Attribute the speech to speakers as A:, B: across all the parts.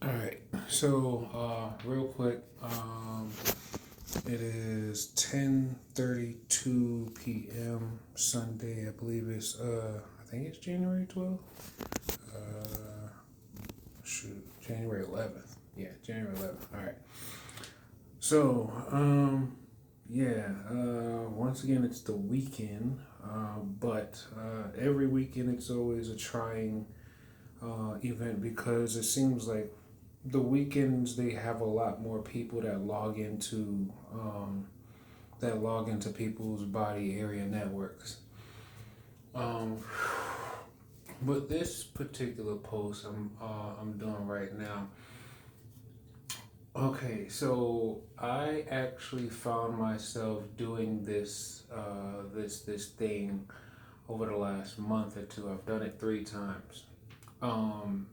A: All right. So, real quick, it is 10:32 p.m. Sunday. I believe it's I think it's January 12th. Uh, shoot, January 11th. Yeah, January 11th. All right. So, yeah. Once again, it's the weekend. But every weekend it's always a trying event because it seems like the weekends they have a lot more people that log into people's body area networks. Um, but this particular post I'm doing right now. Okay, so I actually found myself doing this thing over the last month or two. I've done it 3 times. Um,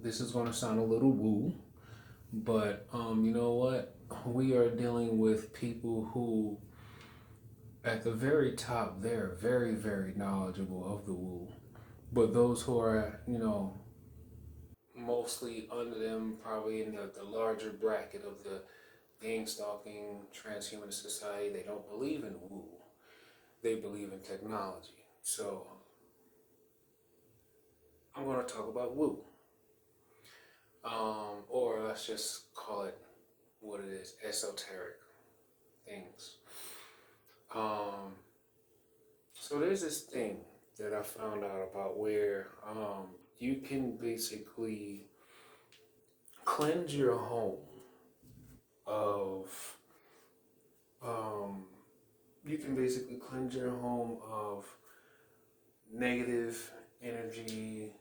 A: this is going to sound a little woo, but you know what? We are dealing with people who, at the very top, they're very, very knowledgeable of the woo. But those who are, mostly under them, probably in the larger bracket of the gang stalking transhumanist society, they don't believe in woo. They believe in technology. So I'm going to talk about woo, or let's just call it what it is: esoteric things. Um, so there's this thing that I found out about where you can basically cleanse your home of um, you can basically cleanse your home of negative energy,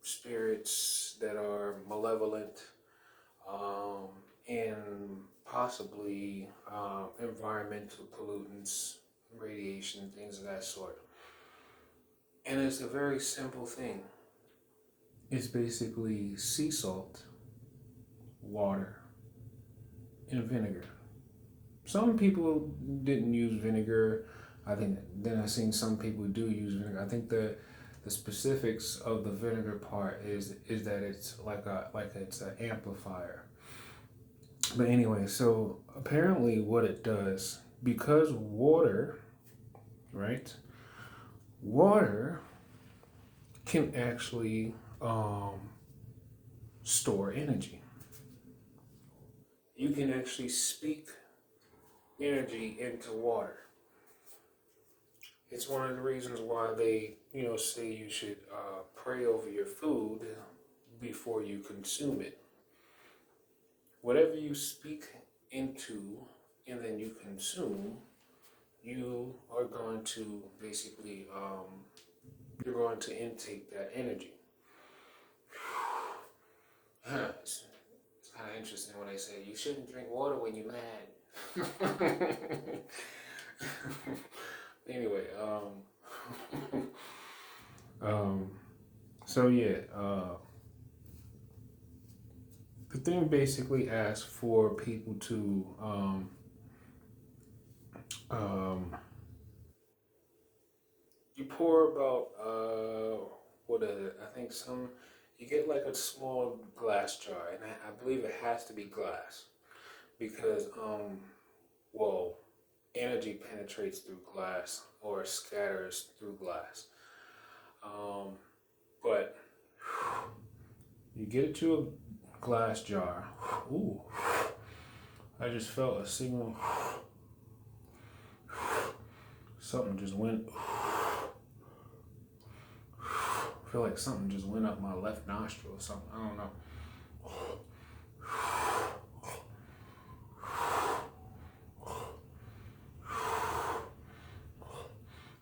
A: spirits that are malevolent, um, and possibly environmental pollutants, radiation, things of that sort. And it's a very simple thing. It's basically sea salt, water, and vinegar. Some people didn't use vinegar. I think then I seen some people do use vinegar. I think the specifics of the vinegar part is that it's like it's an amplifier. But anyway, so apparently what it does, because water, right? Water can actually store energy. You can actually speak energy into water. It's one of the reasons why they, say you should pray over your food before you consume it. Whatever you speak into and then you consume, you are going to basically, you're going to intake that energy. It's kind of interesting when they say you shouldn't drink water when you're mad. Anyway, um, so yeah, the thing basically asks for people to um, you pour about what is it? I think some you get like a small glass jar, and I believe it has to be glass because well, energy penetrates through glass or scatters through glass. Um, but you get it to a glass jar. Ooh, I just felt a signal. Something just went. I feel like something just went up my left nostril or something. I don't know.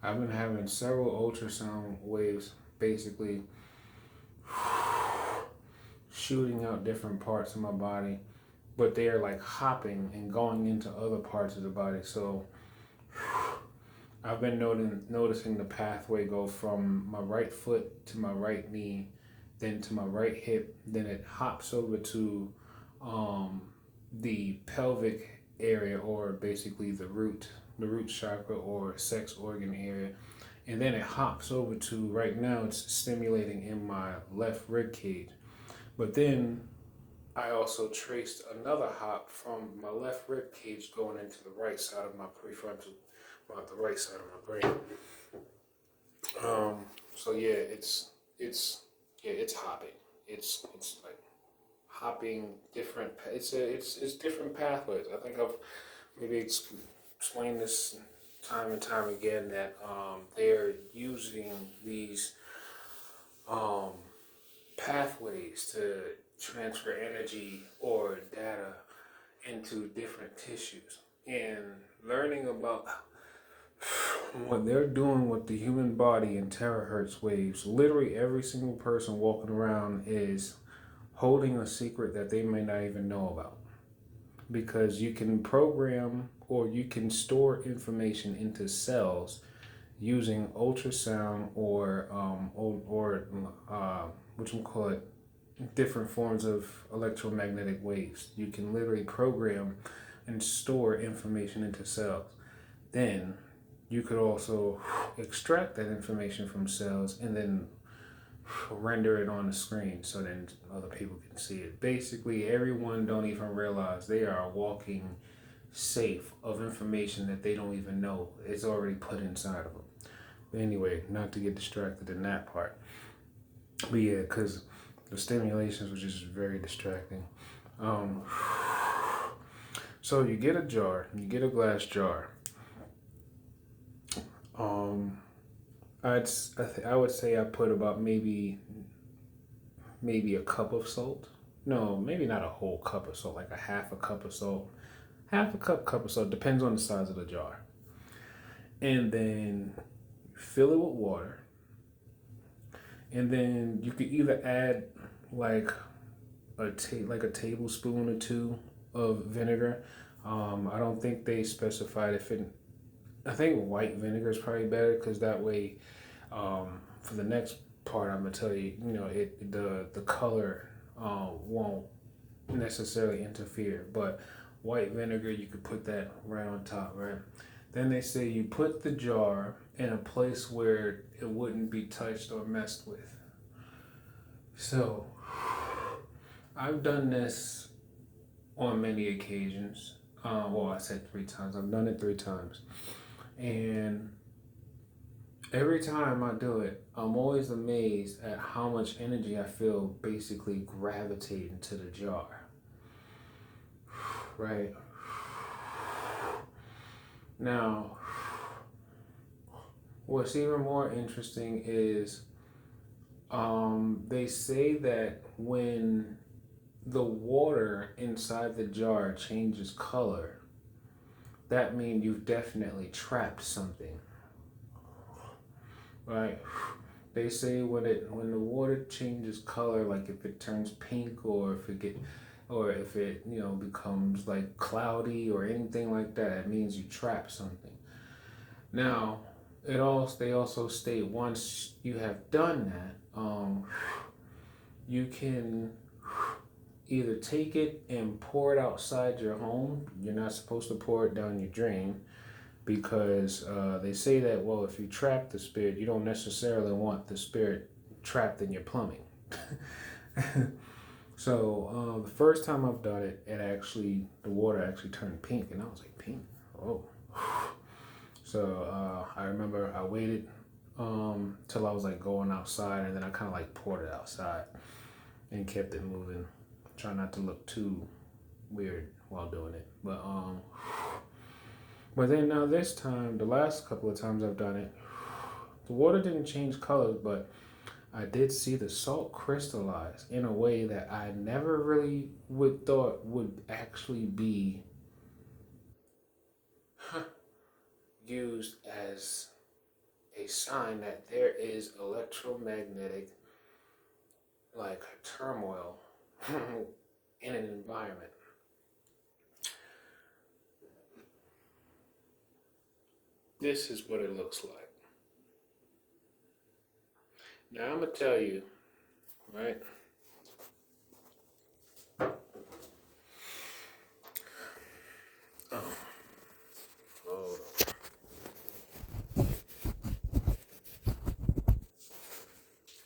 A: I've been having several ultrasound waves basically shooting out different parts of my body, but they are like hopping and going into other parts of the body. So I've been noticing the pathway go from my right foot to my right knee, then to my right hip, then it hops over to um, the pelvic area, or basically the root chakra or sex organ area, and then it hops over to right now it's stimulating in my left rib cage. But then I also traced another hop from my left rib cage going into the right side of my prefrontal, the right side of my brain. So yeah, it's hopping. It's like hopping different. It's different pathways. I think I've maybe explained this time and time again that they're using these um, pathways to transfer energy or data into different tissues, and learning about what they're doing with the human body in terahertz waves. Literally every single person walking around is holding a secret that they may not even know about, because you can program or you can store information into cells using ultrasound or what you call it, different forms of electromagnetic waves. You can literally program and store information into cells. Then you could also extract that information from cells and then render it on the screen so then other people can see it. Basically, everyone don't even realize they are walking safe of information that they don't even know is already put inside of them. But anyway, not to get distracted in that part. But yeah, because the stimulations were just very distracting. So you get a jar, you get a glass jar. I would say I put about maybe a cup of salt. No, maybe not a whole cup of salt, like a half a cup of salt. Half a cup of salt, depends on the size of the jar. And then fill it with water. And then you could either add like a tablespoon or two of vinegar. I don't think they specified if it. I think white vinegar is probably better, because that way, for the next part, I'm gonna tell you, the color won't necessarily interfere. But white vinegar, you could put that right on top, right? Then they say you put the jar in a place where it wouldn't be touched or messed with. So I've done this on many occasions. Well, I said 3 times. I've done it 3 times. And every time I do it, I'm always amazed at how much energy I feel basically gravitating to the jar. Right? Now, what's even more interesting is they say that when the water inside the jar changes color, that means you've definitely trapped something. Right? They say when the water changes color, like if it turns pink or if it becomes like cloudy or anything like that, it means you trap something. Now, they also state once you have done that, you can either take it and pour it outside your home. You're not supposed to pour it down your drain, because they say that, well, if you trap the spirit, you don't necessarily want the spirit trapped in your plumbing. So the first time I've done it, the water actually turned pink, and I was like, pink? Oh. So I remember I waited till I was like going outside, and then I kind of like poured it outside and kept it moving. Try not to look too weird while doing it. But then now this time, the last couple of times I've done it, the water didn't change colors, but I did see the salt crystallize in a way that I never really thought would actually be used as a sign that there is electromagnetic turmoil in an environment. This is what it looks like. Now I'm gonna tell you, right? Hold on.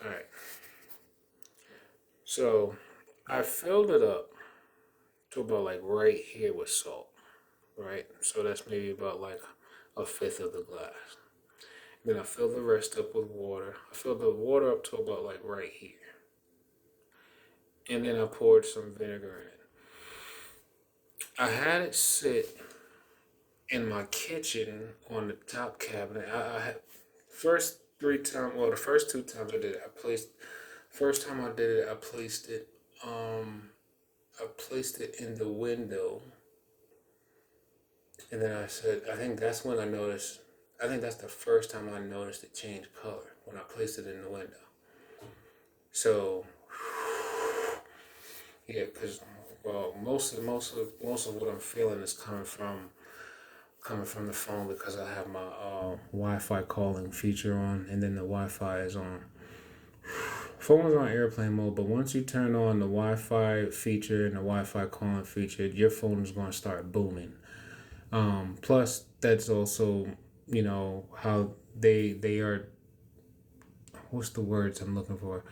A: All right. So I filled it up to about like right here with salt, right? So that's maybe about like a fifth of the glass. Then I filled the rest up with water. I filled the water up to about like right here. And then I poured some vinegar in it. I had it sit in my kitchen on the top cabinet. I had first three times, well, the first two times I did it, first time I did it, um, I placed it in the window. And then I think that's when I noticed, I think that's the first time I noticed it change color, when I placed it in the window. So, yeah, because, well, most of what I'm feeling is coming from the phone because I have my Wi-Fi calling feature on, and then the Wi-Fi is on. Phone's on airplane mode, but once you turn on the Wi-Fi feature and the Wi-Fi calling feature, your phone is going to start booming. Plus, that's also, how they are. What's the words I'm looking for?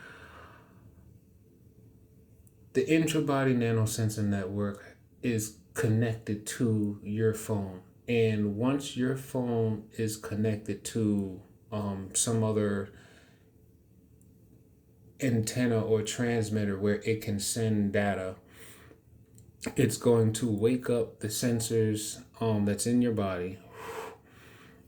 A: The intra-body nanosensor network is connected to your phone, and once your phone is connected to some other antenna or transmitter where it can send data, it's going to wake up the sensors that's in your body,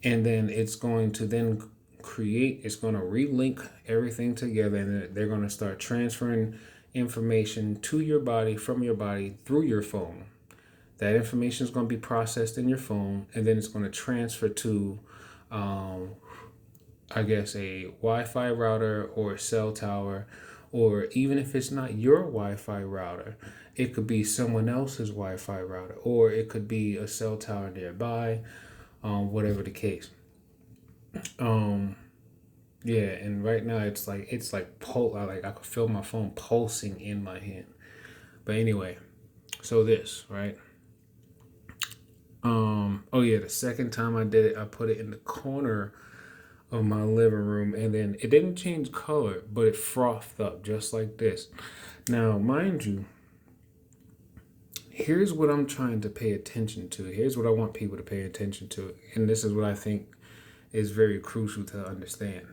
A: and then it's going to it's going to relink everything together, and they're going to start transferring information to your body from your body through your phone. That information is going to be processed in your phone, and then it's going to transfer to um, I guess a Wi-Fi router or a cell tower, or even if it's not your Wi-Fi router, it could be someone else's Wi-Fi router, or it could be a cell tower nearby, whatever the case. Um, yeah, and right now like I could feel my phone pulsing in my hand. But anyway, so this right. Oh yeah, the second time I did it, I put it in the corner of my living room, and then it didn't change color, but it frothed up just like this. Now, mind you, here's what I'm trying to pay attention to. Here's what I want people to pay attention to, and this is what I think is very crucial to understand.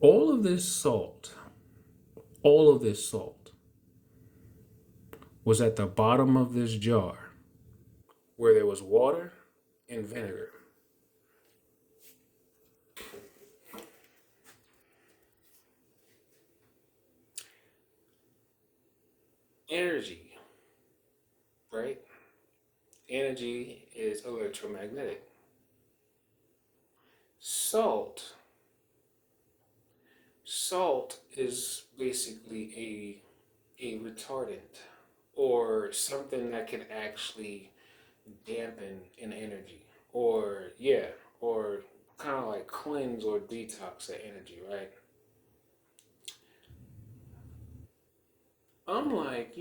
A: All of this salt, all of this salt was at the bottom of this jar where there was water and vinegar. Energy, right? Energy is electromagnetic. Salt, salt is basically a retardant or something that can actually dampen an energy, or yeah, or kind of like cleanse or detox the energy, right? I'm like,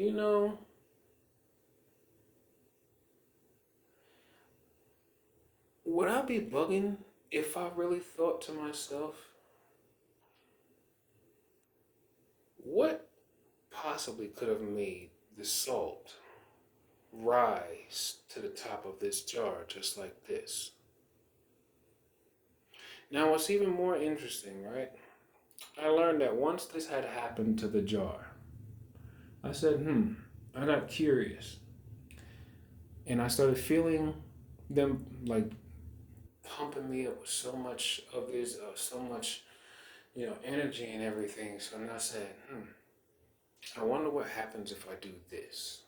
A: would I be bugging if I really thought to myself, what possibly could have made the salt rise to the top of this jar just like this? Now, what's even more interesting, right? I learned that once this had happened to the jar, I said, I got curious. And I started feeling them like pumping me up with so much of this, so much, energy and everything. So then I said, I wonder what happens if I do this.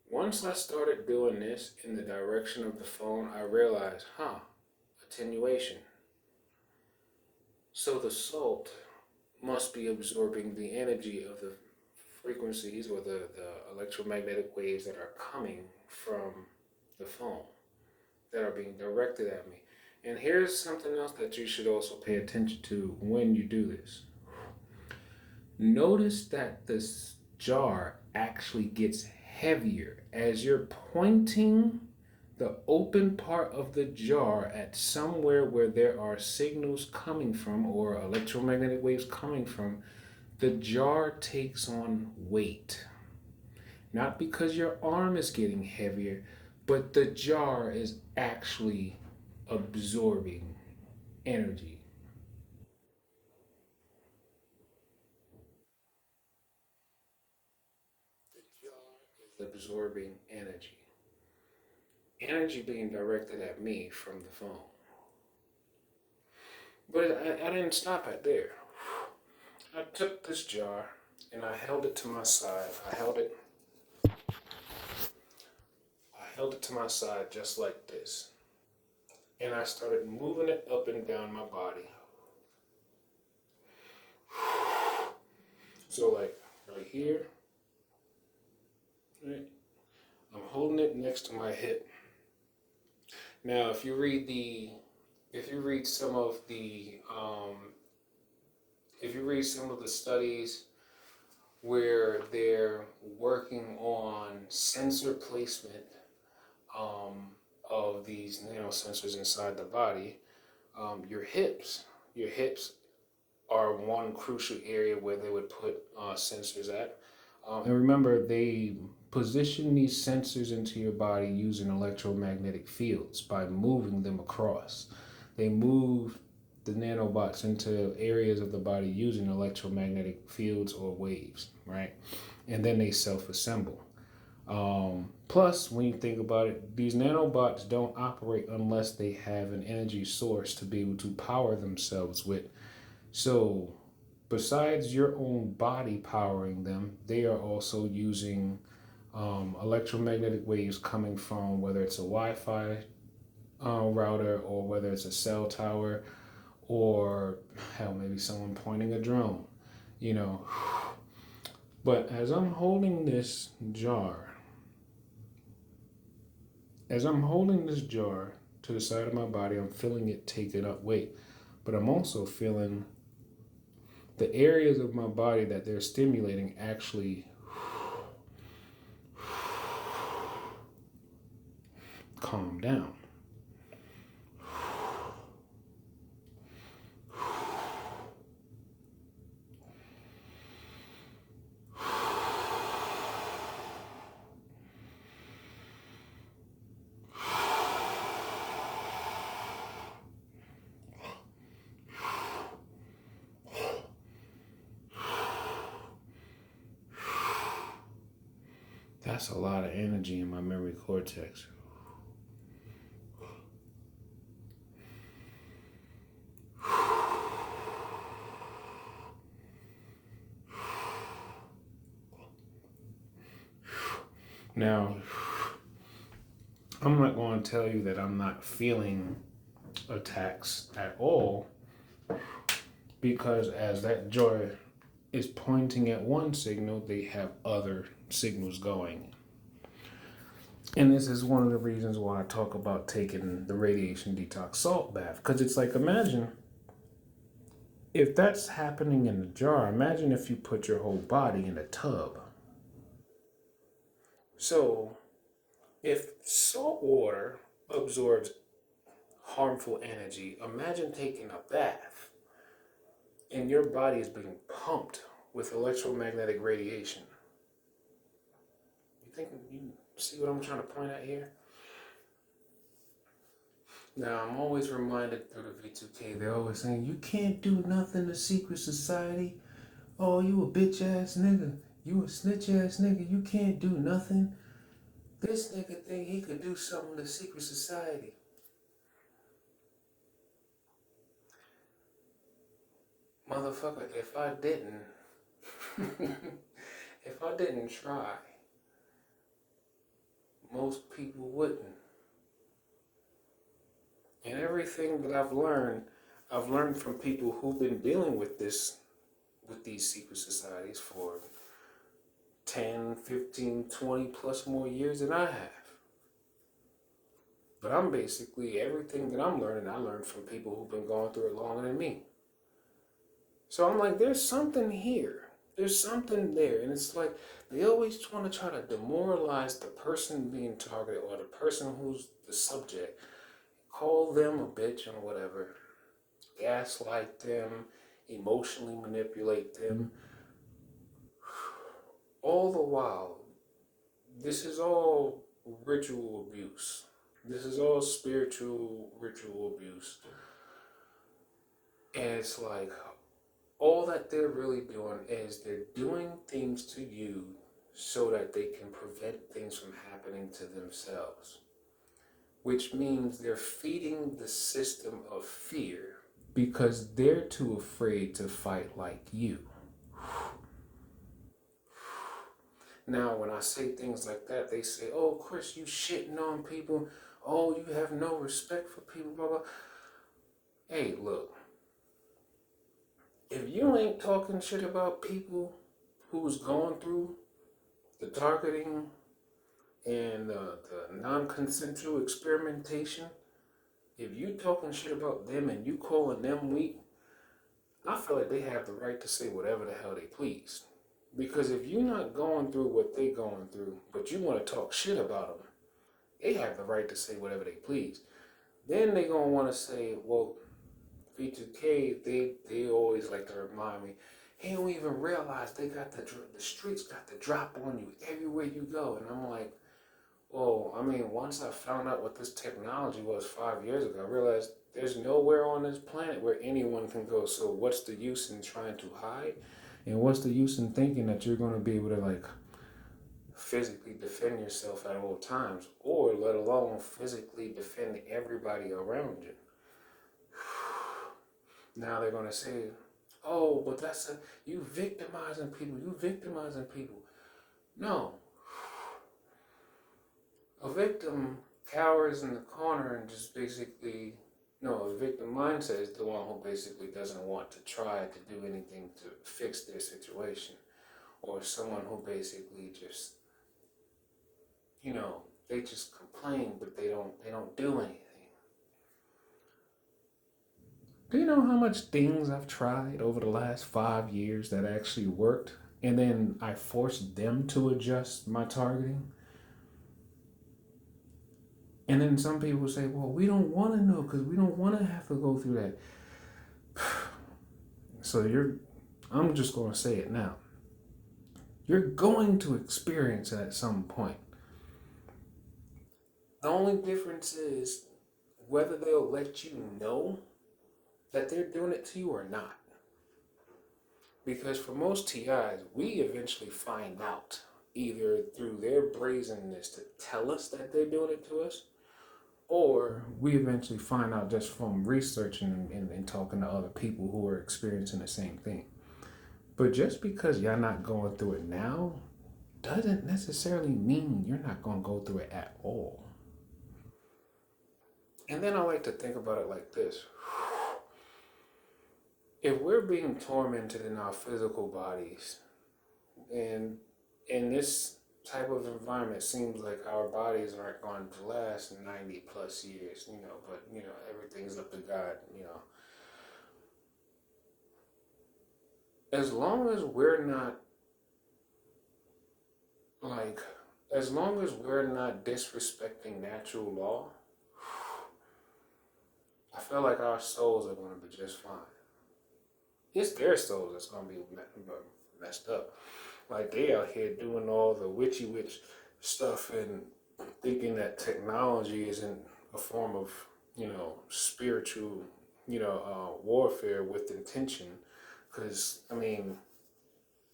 A: Once I started doing this in the direction of the phone, I realized, attenuation. So the salt must be absorbing the energy of the frequencies or the electromagnetic waves that are coming from the phone that are being directed at me. And here's something else that you should also pay attention to when you do this. Notice that this jar actually gets heavier as you're pointing The open part of the jar at somewhere where there are signals coming from or electromagnetic waves coming from, the jar takes on weight. Not because your arm is getting heavier, but the jar is actually absorbing energy. The jar is absorbing energy. Energy being directed at me from the phone. But I didn't stop at there. I took this jar and I held it to my side. I held it to my side just like this. And I started moving it up and down my body. So like right here, right? I'm holding it next to my hip. Now, if you read some of the, if you read some of the studies where they're working on sensor placement um, of these nanosensors inside the body, your hips are one crucial area where they would put sensors at. And remember, they position these sensors into your body using electromagnetic fields by moving them across. They move the nanobots into areas of the body using electromagnetic fields or waves, right? And then they self assemble. Plus, when you think about it, these nanobots don't operate unless they have an energy source to be able to power themselves with. So, besides your own body powering them, they are also using electromagnetic waves coming from whether it's a Wi-Fi router or whether it's a cell tower or hell, maybe someone pointing a drone, you know. But as I'm holding this jar to the side of my body, I'm feeling it taking up weight, but I'm also feeling the areas of my body that they're stimulating actually calm down. That's a lot of energy in my memory cortex. Now, I'm not going to tell you that I'm not feeling attacks at all, because as that jar is pointing at one signal, they have other signals going. And this is one of the reasons why I talk about taking the radiation detox salt bath. Because it's like, imagine if that's happening in a jar, imagine if you put your whole body in a tub. So, if salt water absorbs harmful energy, imagine taking a bath and your body is being pumped with electromagnetic radiation. You see what I'm trying to point at here? Now, I'm always reminded through the V2K, they're always saying, you can't do nothing to secret society. Oh, you a bitch ass nigga. You a snitch ass nigga. You can't do nothing. This nigga think he could do something to secret society. Motherfucker, if I didn't, if I didn't try, most people wouldn't. And everything that I've learned from people who've been dealing with these secret societies for 10, 15, 20 plus more years than I have. But I'm basically, everything that I'm learning, I learned from people who've been going through it longer than me. So I'm like, there's something here. There's something there, and it's like they always want to try to demoralize the person being targeted or the person who's the subject. Call them a bitch and whatever, gaslight them, emotionally manipulate them. All the while, this is all ritual abuse. This is all spiritual ritual abuse. And it's like all that they're really doing is they're doing things to you so that they can prevent things from happening to themselves, which means they're feeding the system of fear because they're too afraid to fight like you. Now, when I say things like that, they say, "Oh, Chris, you shitting on people. Oh, you have no respect for people, blah, blah." Hey, look, if you ain't talking shit about people who's going through the targeting and the non-consensual experimentation, if you talking shit about them and you calling them weak, I feel like they have the right to say whatever the hell they please. Because if you're not going through what they going through, but you want to talk shit about them, they have the right to say whatever they please. Then they gonna want to say, well, V2K, they always like to remind me, he don't even realize they got the streets got the drop on you everywhere you go. And I'm like, well, I mean, once I found out what this technology was 5 years ago, I realized there's nowhere on this planet where anyone can go. So what's the use in trying to hide? And what's the use in thinking that you're going to be able to like physically defend yourself at all times, or let alone physically defend everybody around you? Now they're going to say, oh, but you victimizing people. You victimizing people. No. A victim cowers in the corner and just basically, no, a victim mindset is the one who basically doesn't want to try to do anything to fix their situation. Or someone who basically just, they just complain, but they don't do anything. Do you know how much things I've tried over the last 5 years that actually worked? And then I forced them to adjust my targeting? And then some people say, well, we don't want to know because we don't want to have to go through that. So I'm just going to say it now. You're going to experience it at some point. The only difference is whether they'll let you know that they're doing it to you or not. Because for most TIs, we eventually find out either through their brazenness to tell us that they're doing it to us, or we eventually find out just from researching and talking to other people who are experiencing the same thing. But just because y'all not going through it now doesn't necessarily mean you're not going to go through it at all. And then I like to think about it like this. If we're being tormented in our physical bodies, and in this type of environment, seems like our bodies aren't going to last 90 plus years, but, everything's up to God, As long as we're not, as long as we're not disrespecting natural law, I feel like our souls are going to be just fine. It's their souls that's going to be messed up. Like they out here doing all the witchy witch stuff and thinking that technology isn't a form of, spiritual, warfare with intention. Because,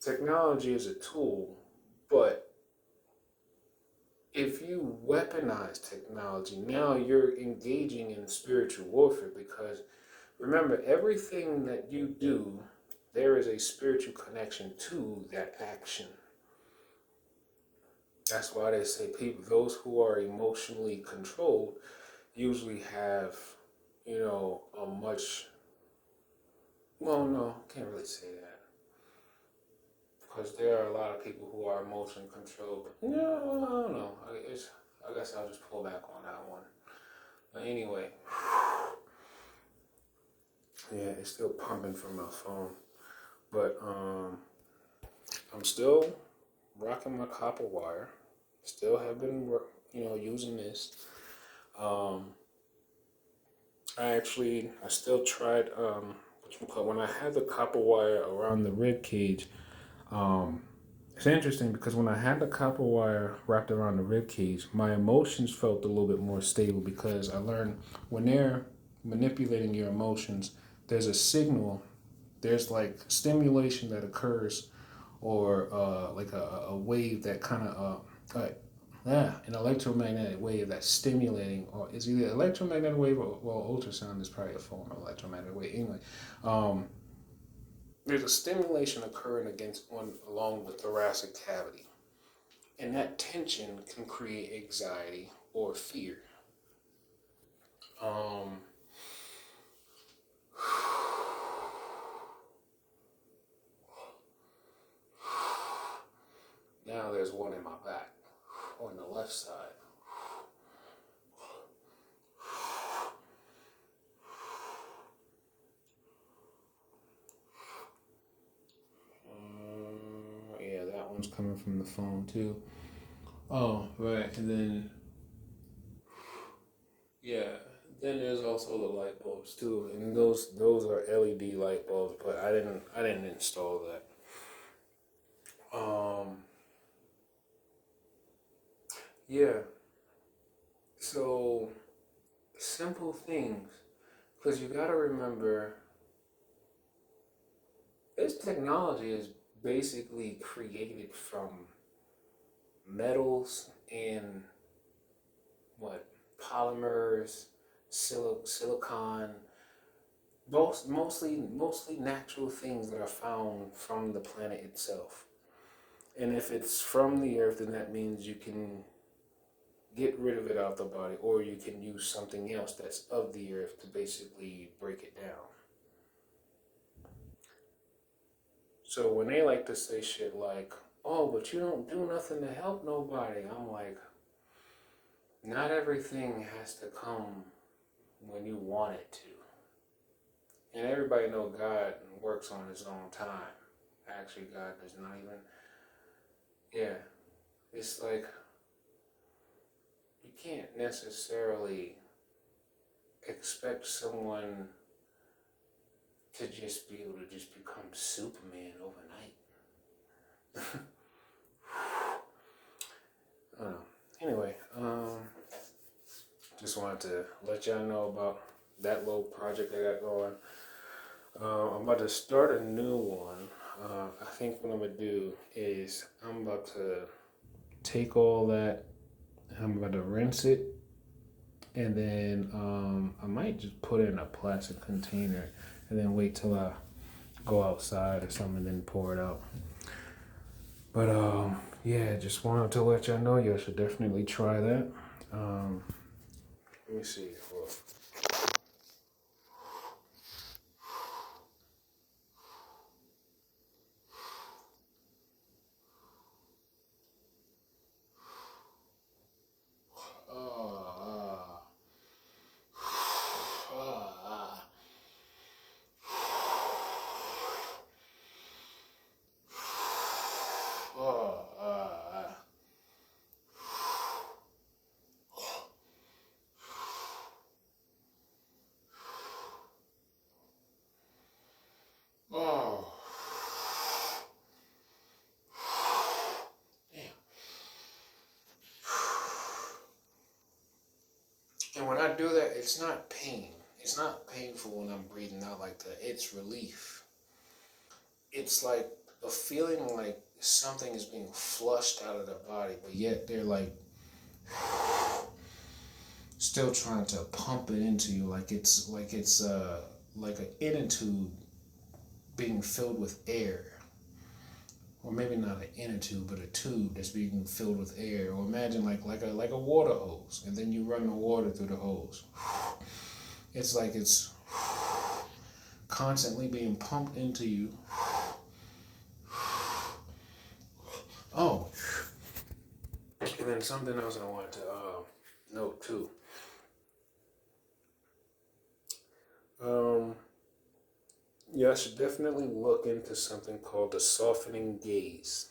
A: technology is a tool, but if you weaponize technology, now you're engaging in spiritual warfare because remember, everything that you do, there is a spiritual connection to that action. That's why they say those who are emotionally controlled usually have, a much, well, no, can't really say that. Because there are a lot of people who are emotionally controlled. But, I don't know. I guess I'll just pull back on that one. But anyway, yeah, it's still pumping from my phone. But, I'm still rocking my copper wire. Still have been, using this. Um, I still tried, when I had the copper wire around the rib cage. Um, it's interesting because when I had the copper wire wrapped around the rib cage, my emotions felt a little bit more stable because I learned when they're manipulating your emotions, there's a signal, there's like stimulation that occurs, or like a wave that kind of an electromagnetic wave that's stimulating, or is either electromagnetic wave or well, ultrasound is probably a form of electromagnetic wave. Anyway, um, there's a stimulation occurring along the thoracic cavity, and that tension can create anxiety or fear. Um, Now there's one in my back on the left side. Yeah, that one's coming from the phone too. Oh, right, and then yeah, then there's also the light bulbs too, and those are LED light bulbs, but I didn't install that. Um, yeah, so simple things, because you got to remember this technology is basically created from metals and what polymers, silicon, mostly natural things that are found from the planet itself. And if it's from the earth, then that means you can get rid of it out the body, or you can use something else that's of the earth to basically break it down. So when they like to say shit like, "Oh, but you don't do nothing to help nobody," I'm like, not everything has to come when you want it to. And everybody know God works on his own time. Actually, God does not even. Yeah, it's like you can't necessarily expect someone to just be able to just become Superman overnight. I don't know. Anyway, just wanted to let y'all know about that little project I got going. I'm about to start a new one. I think what I'm gonna do is I'm about to take all that. I'm about to rinse it, and then I might just put it in a plastic container, and then wait till I go outside or something, and then pour it out. But yeah, just wanted to let y'all know you should definitely try that. Um, Let me see. Uh, uh, uh, oh, damn. And when I do that, it's not pain. It's not painful when I'm breathing out like that. It's relief. It's like a feeling like something is being flushed out of the body, but yet they're like still trying to pump it into you, like an inner tube being filled with air, or maybe not an inner tube, but a tube that's being filled with air. Or imagine like a water hose, and then you run the water through the hose. It's like it's constantly being pumped into you. Oh, and then something else I wanted to note too. Um, Yeah, I should definitely look into something called the softening gaze.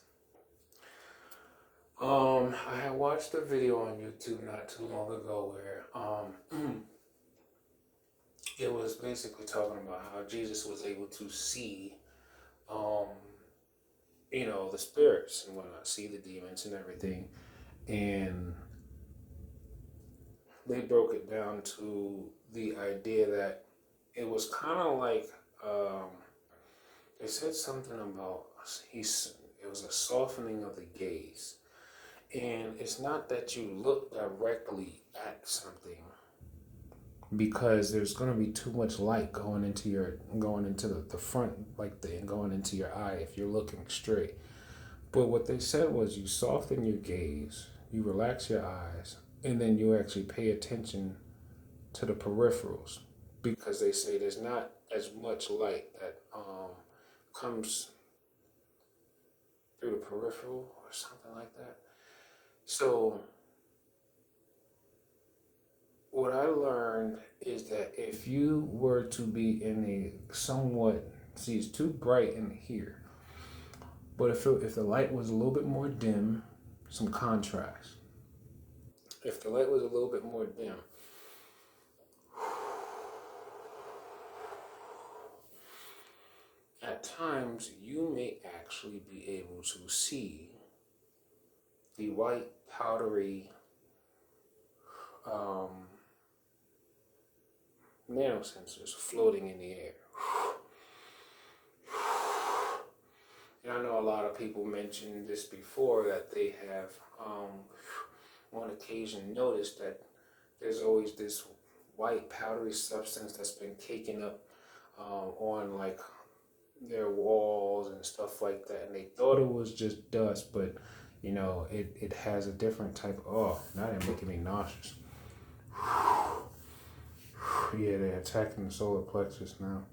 A: I had watched a video on YouTube not too long ago where it was basically talking about how Jesus was able to see um the spirits and whatnot, see the demons and everything. And they broke it down to the idea that it was kind of like um, they said something about he's it was a softening of the gaze, and it's not that you look directly at something because there's going to be too much light going into the front and going into your eye if you're looking straight. But what they said was you soften your gaze, you relax your eyes, and then you actually pay attention to the peripherals because they say there's not as much light that comes through the peripheral or something like that. So what I learned is that if you were to be in a somewhat, see, it's too bright in here, but if the light was a little bit more dim, some contrast. If the light was a little bit more dim, at times you may actually be able to see the white powdery um, nanosensors floating in the air. And I know a lot of people mentioned this before that they have on occasion noticed that there's always this white powdery substance that's been caking up on like their walls and stuff like that, and they thought it was just dust, but it has a different type of, oh, now they're making me nauseous. Yeah, they're attacking the solar plexus now.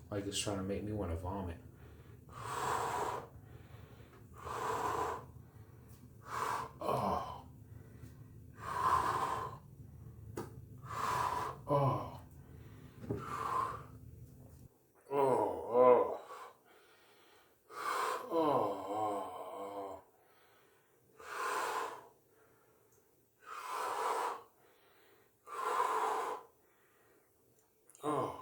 A: Like it's trying to make me want to vomit. Oh, oh, oh, oh, oh, oh, oh,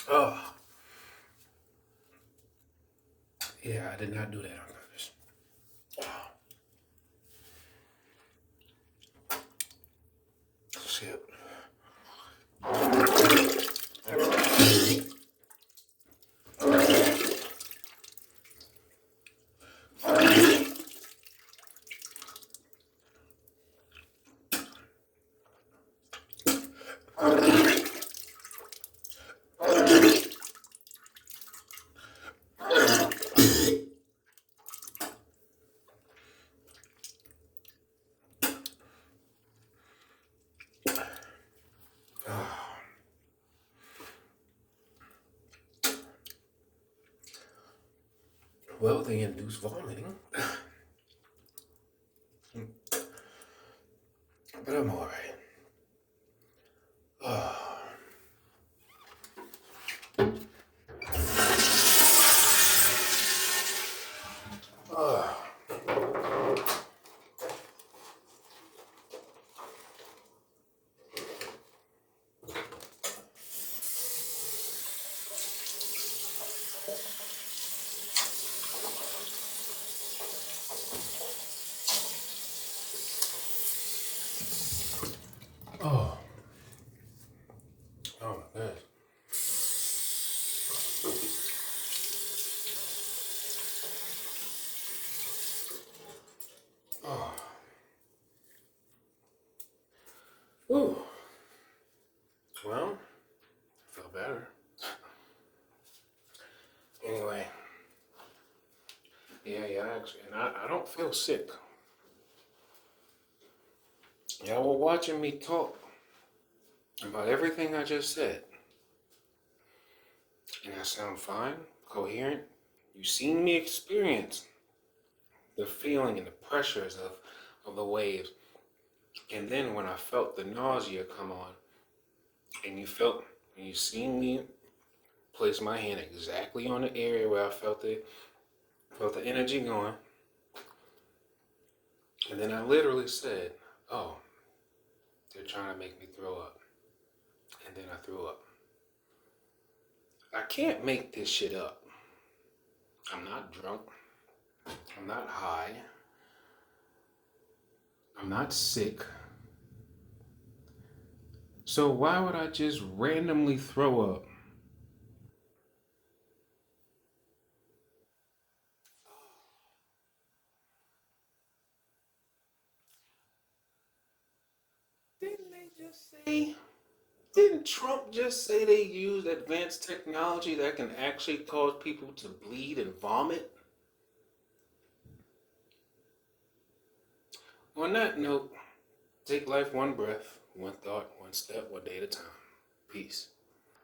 A: oh. Yeah, I did not do that on purpose. Shit. Well, they induce vomiting, but I'm all right. Oh, oh my goodness. Oh, ooh. Well, I feel better. Anyway, yeah, actually, and I don't feel sick. Y'all were watching me talk about everything I just said. and I sound fine, coherent. You've seen me experience the feeling and the pressures of the waves. And then when I felt the nausea come on, and you seen me place my hand exactly on the area where I felt the energy going, and then I literally said, "Oh, they're trying to make me throw up," and then I threw up. I can't make this shit up. I'm not drunk. I'm not high. I'm not sick. So why would I just randomly throw up? Didn't they just say? Didn't Trump just say they use advanced technology that can actually cause people to bleed and vomit? On that note, take life one breath, one thought, one step, one day at a time. Peace.